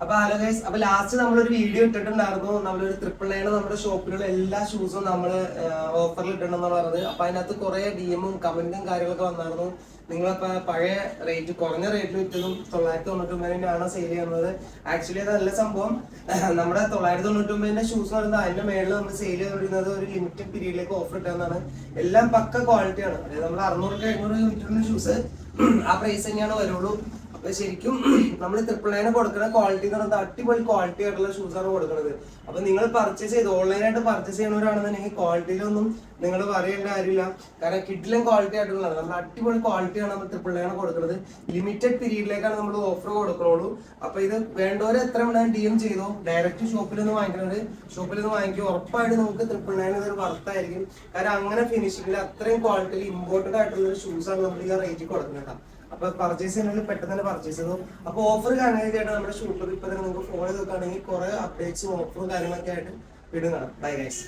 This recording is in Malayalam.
അപ്പൊ ഹലോ ഗൈസ്, അപ്പൊ ലാസ്റ്റ് നമ്മളൊരു വീഡിയോ ഇട്ടിട്ടുണ്ടായിരുന്നു. നമ്മളൊരു 999 നമ്മുടെ ഷോപ്പിലുള്ള എല്ലാ ഷൂസും നമ്മള് ഓഫറിൽ ഇട്ടിട്ടുണ്ടെന്ന് പറഞ്ഞത്. അപ്പൊ അതിനകത്ത് കുറെ ഡിഎമ്മും കമന്റും കാര്യങ്ങളൊക്കെ വന്നായിരുന്നു. നിങ്ങളിപ്പോ പഴയ റേറ്റ്, കുറഞ്ഞ റേറ്റിൽ വിറ്റതും 999 സെയിൽ ചെയ്യുന്നത്. ആക്ച്വലി അത് നല്ല സംഭവം. നമ്മുടെ 999 ഷൂസ് പറയുന്നത് അതിന്റെ മേളിൽ നമ്മൾ സെയിൽ ചെയ്തുകൊണ്ടിരുന്നത് ഒരു ലിമിറ്റഡ് പീരീഡിലേക്ക് ഓഫർ ഇട്ടാന്നാണ്. എല്ലാം പക്ക ക്വാളിറ്റിയാണ്. അതായത് നമ്മൾ 600-700 വിറ്റിരുന്ന ഷൂസ് ആ പ്രൈസ് തന്നെയാണ് വരുള്ളൂ. ശരിക്കും നമ്മൾ 999 കൊടുക്കുന്ന ക്വാളിറ്റി എന്ന് പറയുന്നത് അടിപൊളി ക്വാളിറ്റി ആയിട്ടുള്ള ഷൂസ് ആണ് കൊടുക്കുന്നത്. അപ്പൊ നിങ്ങൾ പർച്ചേസ് ചെയ്ത് ഓൺലൈനായിട്ട് പർച്ചേസ് ചെയ്യുന്നവരാണെന്നുണ്ടെങ്കിൽ ക്വാളിറ്റിയിലൊന്നും നിങ്ങൾ പറയേണ്ട കാര്യമില്ല. കാരണം കിഡിലും ക്വാളിറ്റി ആയിട്ടുള്ളതാണ്. നമ്മൾ അടിപൊളി ക്വാളിറ്റിയാണ് നമ്മൾ 999 കൊടുക്കുന്നത്. ലിമിറ്റഡ് പീരീഡിലേക്കാണ് നമ്മൾ ഓഫർ കൊടുക്കുള്ളൂ. അപ്പൊ ഇത് വേണ്ടവരെ എത്ര വേണം DM ചെയ്തോ. ഡയറക്റ്റ് ഷോപ്പിൽ നിന്ന് വാങ്ങിക്കുന്നത്, ഷോപ്പിൽ നിന്ന് വാങ്ങിക്കും. ഉറപ്പായിട്ട് നമുക്ക് 999 ഇതൊരു വർത്തായിരിക്കും. കാരണം അങ്ങനെ ഫിനിഷിംഗിൽ അത്രയും ക്വാളിറ്റിയിൽ ഇമ്പോർട്ടഡ് ആയിട്ടുള്ള ഒരു ഷൂസ് ആണ് നമ്മൾ ഈ റേറ്റിൽ കൊടുക്കുന്നത്. അപ്പൊ പർച്ചേസ് ചെയ്യുന്നതിൽ പെട്ടെന്ന് തന്നെ പർച്ചേസ് ചെയ്തു. അപ്പൊ ഓഫർ കാണാനായിട്ട് നമ്മുടെ ഷൂട്ടർ ഇപ്പൊ തന്നെ നിങ്ങൾക്ക് ഫോൺ ചെയ്ത് നോക്കുകയാണെങ്കിൽ കുറെ അപ്ഡേറ്റ്സും ഓഫറും കാര്യങ്ങളൊക്കെ ആയിട്ട് വീണ്ടും കാണാം. Bye guys.